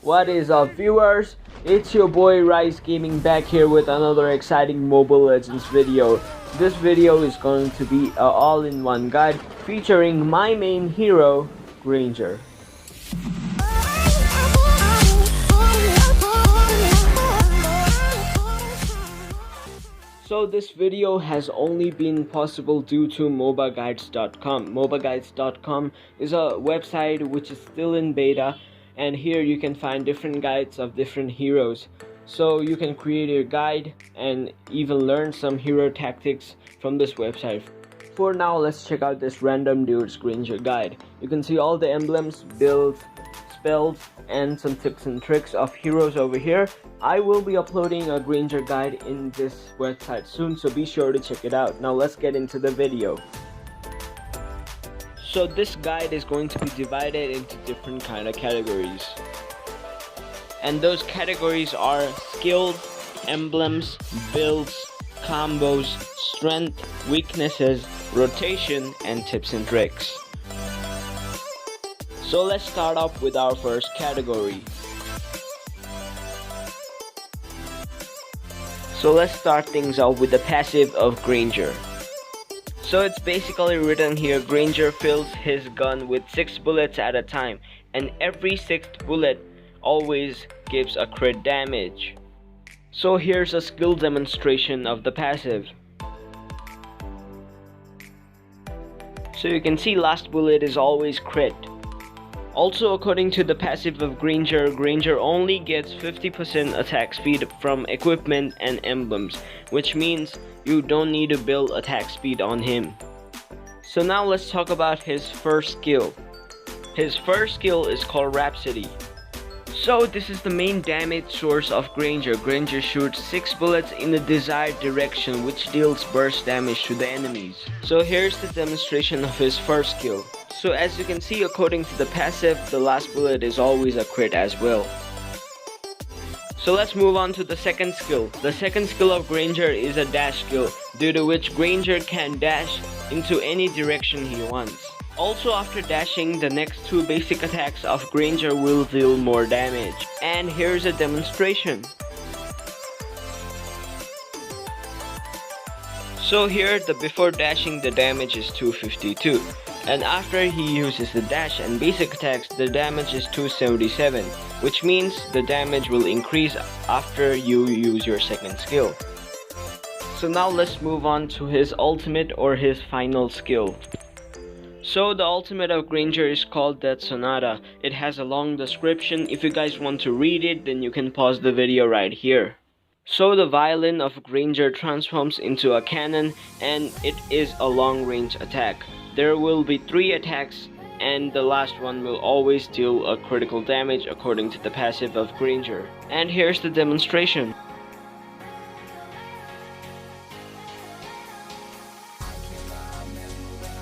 What is up, viewers? It's your boy Rice Gaming back here with another exciting Mobile Legends video. This video is going to be an all-in-one guide featuring my main hero, Granger. So this video has only been possible due to MOBAGuides.com. MOBAGuides.com is a website which is still in beta, and here you can find different guides of different heroes. So you can create your guide and even learn some hero tactics from this website. For now, let's check out this random dude's Granger guide. You can see all the emblems, builds, spells, and some tips and tricks of heroes over here. I will be uploading a Granger guide in this website soon, so be sure to check it out. Now let's get into the video. So this guide is going to be divided into different kind of categories, and those categories are skills, emblems, builds, combos, strength, weaknesses, rotation, and tips and tricks. So let's start off with our first category. So let's start things off with the passive of Granger. So it's basically written here, Granger fills his gun with 6 bullets at a time, and every 6th bullet always gives a crit damage. So here's a skill demonstration of the passive. So you can see last bullet is always crit. Also, according to the passive of Granger, Granger only gets 50% attack speed from equipment and emblems, which means you don't need to build attack speed on him. So now let's talk about his first skill. His first skill is called Rhapsody. So this is the main damage source of Granger. Granger shoots 6 bullets in the desired direction, which deals burst damage to the enemies. So here's the demonstration of his first skill. So as you can see, according to the passive, the last bullet is always a crit as well. So let's move on to the second skill. The second skill of Granger is a dash skill, due to which Granger can dash into any direction he wants. Also, after dashing, the next 2 basic attacks of Granger will deal more damage. And here's a demonstration. So here, before dashing, the damage is 252. And after he uses the dash and basic attacks, the damage is 277, which means the damage will increase after you use your second skill. So now let's move on to his ultimate or his final skill. So the ultimate of Granger is called Death Sonata. It has a long description. If you guys want to read it, then you can pause the video right here. So the violin of Granger transforms into a cannon, and it is a long range attack. There will be 3 attacks, and the last one will always deal a critical damage according to the passive of Granger. And here's the demonstration.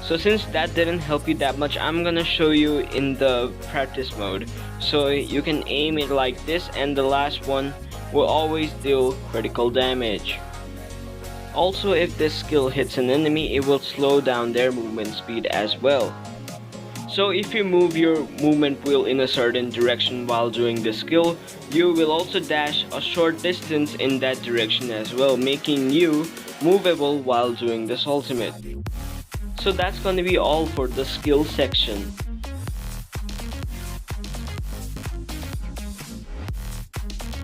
So since that didn't help you that much, I'm gonna show you in the practice mode. So you can aim it like this, and the last one will always deal critical damage. Also, if this skill hits an enemy, it will slow down their movement speed as well. So if you move your movement wheel in a certain direction while doing this skill, you will also dash a short distance in that direction as well, making you movable while doing this ultimate. So that's going to be all for the skill section.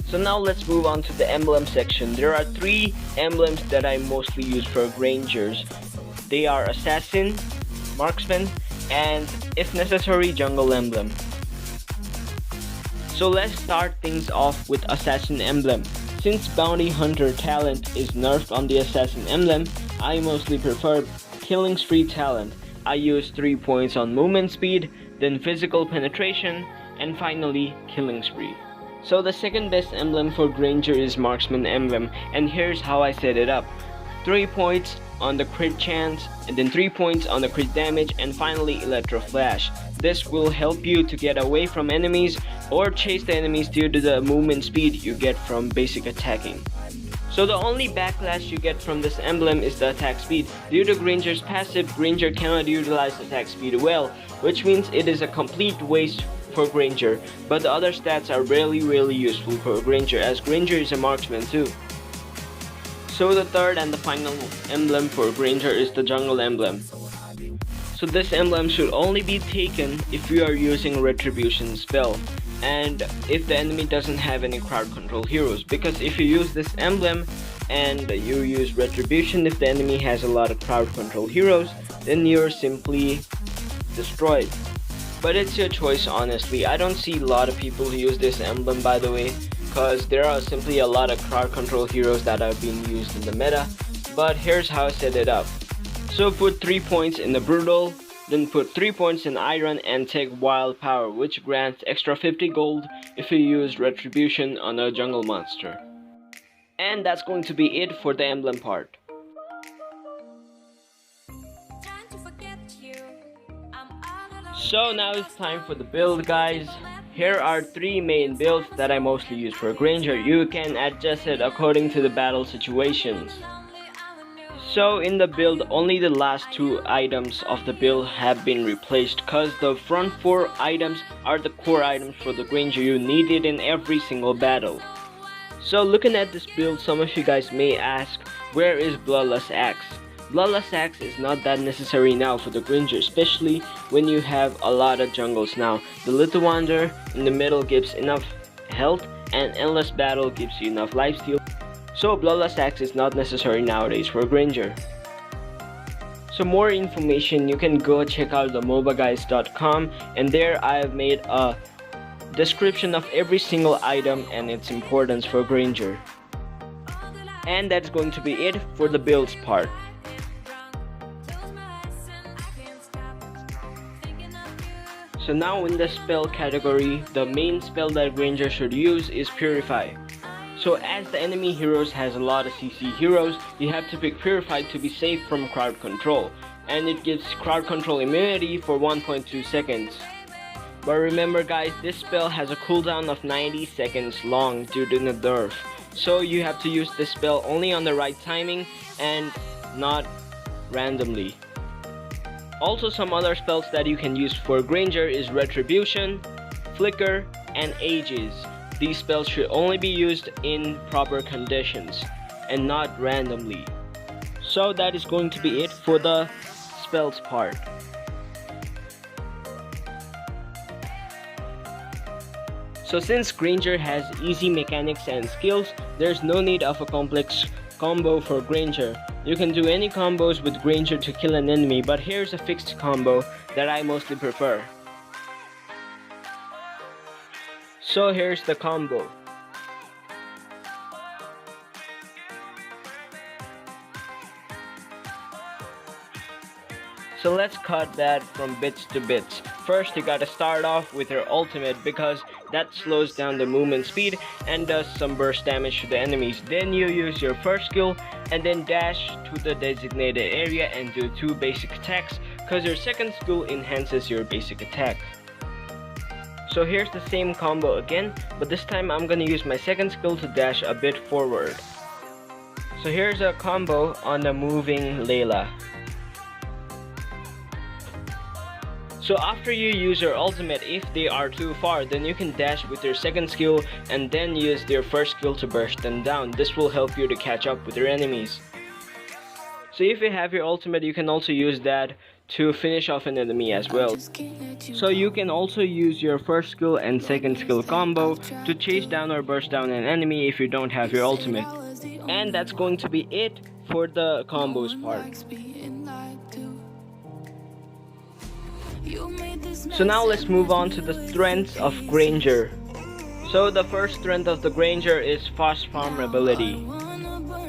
So now let's move on to the emblem section. There are 3 emblems that I mostly use for Grangers. They are Assassin, Marksman, and if necessary, Jungle Emblem. So let's start things off with Assassin emblem. Since Bounty Hunter talent is nerfed on the Assassin emblem, I mostly prefer Killing Spree talent. I use 3 points on movement speed, then physical penetration, and finally Killing Spree. So the second best emblem for Granger is Marksman emblem, and here's how I set it up. 3 points on the crit chance, and then 3 points on the crit damage, and finally Electro Flash. This will help you to get away from enemies or chase the enemies due to the movement speed you get from basic attacking. So the only backlash you get from this emblem is the attack speed. Due to Granger's passive, Granger cannot utilize attack speed well, which means it is a complete waste for Granger, but the other stats are really useful for Granger, as Granger is a marksman too. So the third and the final emblem for Granger is the jungle emblem. So this emblem should only be taken if you are using Retribution spell, and if the enemy doesn't have any crowd control heroes, because if you use this emblem and you use Retribution, if the enemy has a lot of crowd control heroes, then you're simply destroyed. But it's your choice, honestly. I don't see a lot of people who use this emblem, by the way, because there are simply a lot of crowd control heroes that are being used in the meta. But here's how I set it up. So put 3 points in the Brutal, then put 3 points in Iron and take Wild Power, which grants extra 50 gold if you use Retribution on a jungle monster. And that's going to be it for the emblem part. So now it's time for the build, guys. Here are 3 main builds that I mostly use for Granger. You can adjust it according to the battle situations. So in the build, only the last 2 items of the build have been replaced, cause the front 4 items are the core items for the Granger you need it in every single battle. So looking at this build, some of you guys may ask, where is Bloodlust Axe? Bloodlust Axe is not that necessary now for the Granger, especially when you have a lot of jungles now. The Little Wander in the middle gives enough health, and Endless Battle gives you enough lifesteal. So Bloodlust Axe is not necessary nowadays for Granger. So more information, you can go check out the MOBAGuides.com, and there I have made a description of every single item and its importance for Granger. And that's going to be it for the builds part. So now in the spell category, the main spell that Granger should use is Purify. So as the enemy heroes has a lot of CC heroes, you have to pick Purify to be safe from crowd control, and it gives crowd control immunity for 1.2 seconds. But remember guys, this spell has a cooldown of 90 seconds long due to the nerf, so you have to use this spell only on the right timing and not randomly. Also, some other spells that you can use for Granger is Retribution, Flicker, and Ages. These spells should only be used in proper conditions and not randomly. So that is going to be it for the spells part. So since Granger has easy mechanics and skills, there's no need of a complex combo for Granger. You can do any combos with Granger to kill an enemy, but here's a fixed combo that I mostly prefer. So here's the combo. So let's cut that from bits to bits. First, you gotta start off with your ultimate because that slows down the movement speed and does some burst damage to the enemies. Then you use your first skill and then dash to the designated area and do 2 basic attacks because your second skill enhances your basic attack. So here's the same combo again, but this time I'm gonna use my second skill to dash a bit forward. So here's a combo on the moving Layla. So after you use your ultimate, if they are too far, then you can dash with your second skill and then use your first skill to burst them down. This will help you to catch up with your enemies. So if you have your ultimate, you can also use that to finish off an enemy as well. So you can also use your first skill and second skill combo to chase down or burst down an enemy if you don't have your ultimate. And that's going to be it for the combos part. So now let's move on to the strengths of Granger. So the first strength of the Granger is fast farm ability.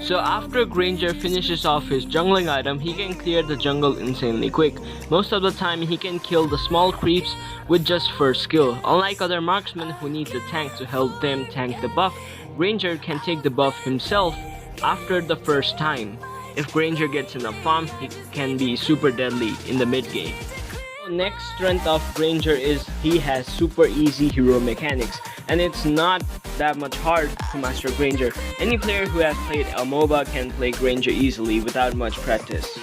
So after Granger finishes off his jungling item, he can clear the jungle insanely quick. Most of the time he can kill the small creeps with just first skill. Unlike other marksmen who needs a tank to help them tank the buff, Granger can take the buff himself after the first time. If Granger gets enough farm, he can be super deadly in the mid game. Next strength of Granger is he has super easy hero mechanics, and it's not that much hard to master Granger. Any player who has played a MOBA can play Granger easily without much practice.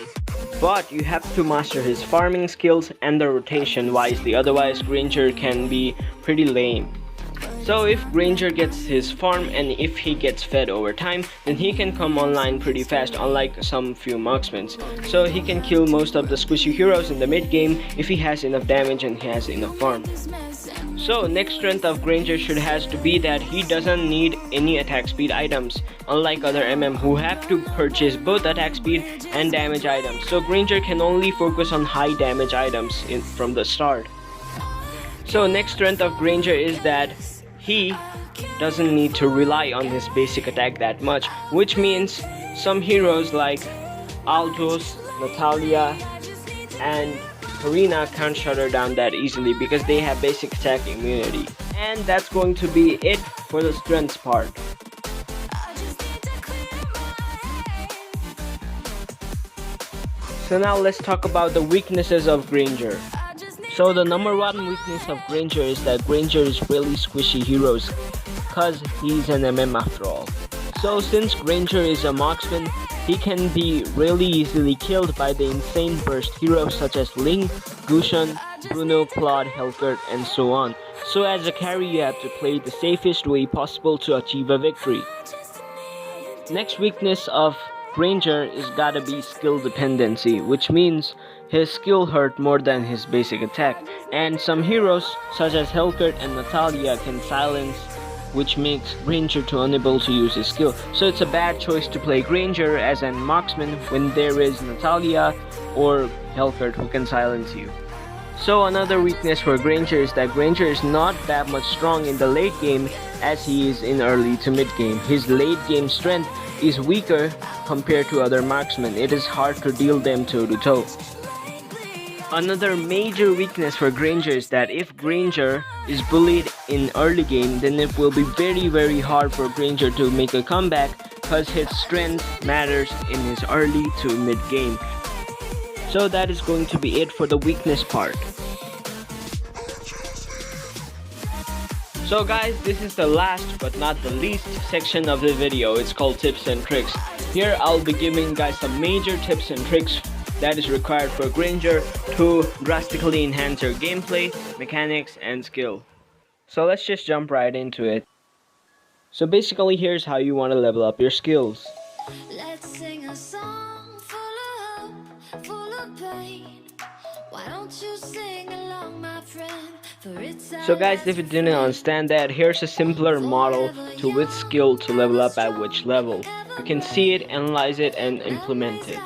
But you have to master his farming skills and the rotation wisely, otherwise Granger can be pretty lame. So if Granger gets his farm and if he gets fed over time, then he can come online pretty fast, unlike some few marksmen. So he can kill most of the squishy heroes in the mid game if he has enough damage and he has enough farm. So next strength of Granger has to be that he doesn't need any attack speed items, unlike other who have to purchase both attack speed and damage items. So Granger can only focus on high damage items from the start. So next strength of Granger is that he doesn't need to rely on his basic attack that much, which means some heroes like Altos, Natalia, and Karina can't shut her down that easily because they have basic attack immunity. And that's going to be it for the strengths part. So now let's talk about the weaknesses of Granger. So the number one weakness of Granger is that Granger is really squishy heroes, cause he's an after all. So since Granger is a marksman, he can be really easily killed by the insane burst heroes such as Ling, Gushun, Bruno, Claude, Helkert, and so on. So as a carry you have to play the safest way possible to achieve a victory. Next weakness of Granger is gotta be skill dependency, which means his skill hurt more than his basic attack, and some heroes such as Helkert and Natalia can silence, which makes Granger unable to use his skill. So it's a bad choice to play Granger as a marksman when there is Natalia or Helkert who can silence you. So another weakness for Granger is that Granger is not that much strong in the late game as he is in early to mid game. His late game strength is weaker compared to other marksmen. It is hard to deal them toe to toe. Another major weakness for Granger is that if Granger is bullied in early game, then it will be very hard for Granger to make a comeback because his strength matters in his early to mid game. So that is going to be it for the weakness part. So guys, this is the last but not the least section of the video. It's called tips and tricks. Here I'll be giving guys some major tips and tricks that is required for Granger to drastically enhance your gameplay, mechanics, and skill. So let's just jump right into it. So basically here's how you want to level up your skills. Let's sing a song full of hope, full of pain. Why don't you sing along, my friend? So guys, if you didn't understand that, here's a simpler model to which skill to level up at which level. You can see it, analyze it, and implement it.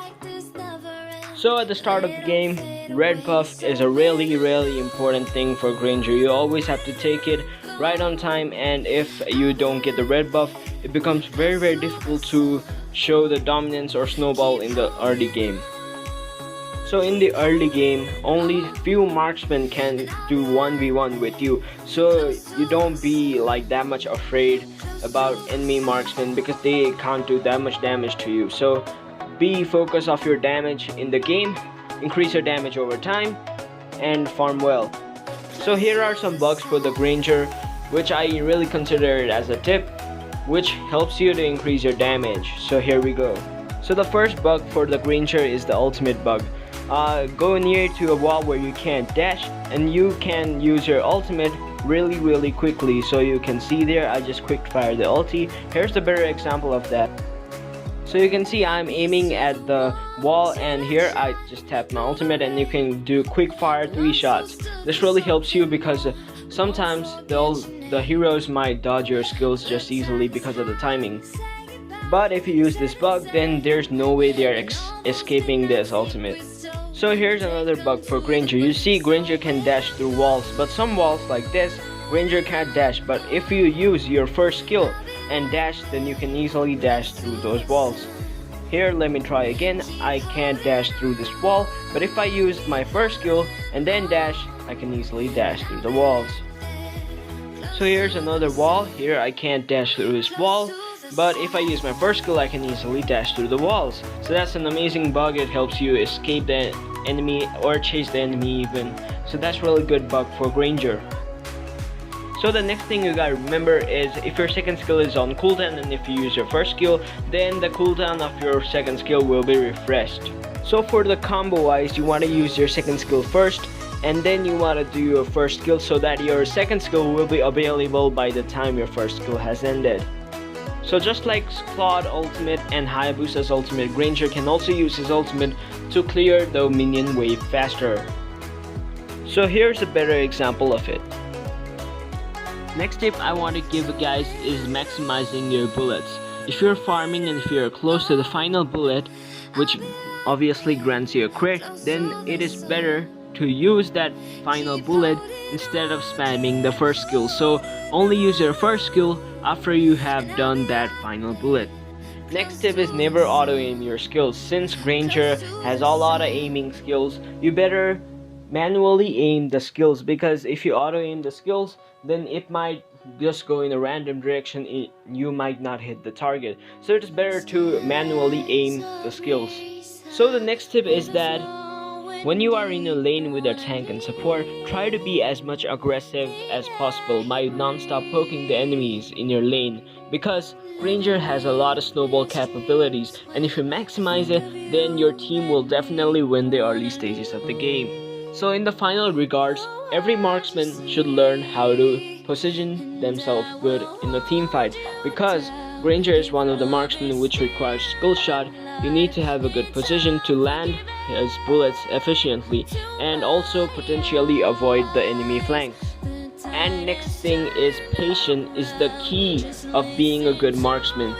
So at the start of the game, red buff is a really important thing for Granger. You always have to take it right on time, and if you don't get the red buff, it becomes very difficult to show the dominance or snowball in the early game. So in the early game, only few marksmen can do 1v1 with you, so you don't be like that much afraid about enemy marksmen because they can't do that much damage to you. So be focused of your damage in the game, increase your damage over time, and farm well. So here are some bugs for the Granger, which I really consider it as a tip, which helps you to increase your damage. So here we go. So the first bug for the Granger is the ultimate bug. Go near to a wall where you can't dash, and you can use your ultimate really quickly. So you can see there, I just quick fire the ulti. Here's the better example of that. So you can see I'm aiming at the wall, and here I just tap my ultimate and you can do quick fire 3 shots. This really helps you because sometimes the heroes might dodge your skills just easily because of the timing. But if you use this bug, then there's no way they're escaping this ultimate. So here's another bug for Granger. You see Granger can dash through walls, but some walls like this, Granger can't dash. But if you use your first skill and dash, then you can easily dash through those walls. Here, let me try again. I can't dash through this wall, but if I use my first skill and then dash, I can easily dash through the walls. So here's another wall. Here I can't dash through this wall, but if I use my first skill, I can easily dash through the walls. So that's an amazing bug. It helps you escape the enemy or chase the enemy even. So that's really good bug for Granger. So the next thing you gotta remember is if your second skill is on cooldown and if you use your first skill, then the cooldown of your second skill will be refreshed. So for the combo wise, you want to use your second skill first and then you want to do your first skill so that your second skill will be available by the time your first skill has ended. So just like Claude ultimate and Hayabusa's ultimate, Granger can also use his ultimate to clear the minion wave faster. So here's a better example of it. Next tip I want to give you guys is maximizing your bullets. If you're farming and if you're close to the final bullet, which obviously grants you a crit, then it is better to use that final bullet instead of spamming the first skill. So only use your first skill after you have done that final bullet. Next tip is never auto aim your skills. Since Granger has all auto aiming skills, you better manually aim the skills, because if you auto aim the skills, then it might just go in a random direction. You might not hit the target. So it's better to manually aim the skills. So the next tip is that when you are in a lane with a tank and support, try to be as much aggressive as possible by non-stop poking the enemies in your lane, because Granger has a lot of snowball capabilities, and if you maximize it, then your team will definitely win the early stages of the game. So in the final regards, every marksman should learn how to position themselves good in a team fight, because Granger is one of the marksmen which requires skill shot. You need to have a good position to land his bullets efficiently and also potentially avoid the enemy flanks. And next thing is patience is the key of being a good marksman.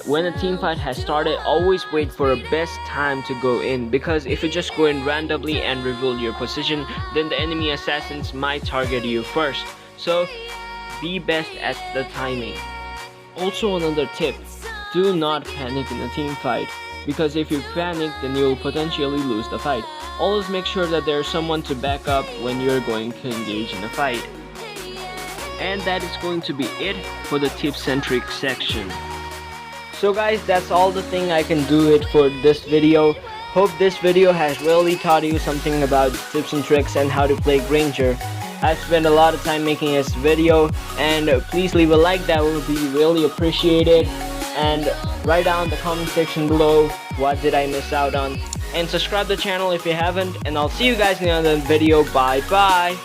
When a team fight has started, always wait for a best time to go in, because if you just go in randomly and reveal your position, then the enemy assassins might target you first. So be best at the timing. Also another tip, do not panic in a team fight, because if you panic, then you will potentially lose the fight. Always make sure that there is someone to back up when you're going to engage in a fight. And that is going to be it for the tip-centric section. So guys, that's all the thing I can do it for this video. Hope this video has really taught you something about tips and tricks and how to play Granger. I've spent a lot of time making this video, and please leave a like, that would be really appreciated. And write down in the comment section below what did I miss out on. And subscribe to the channel if you haven't, and I'll see you guys in another video. Bye bye.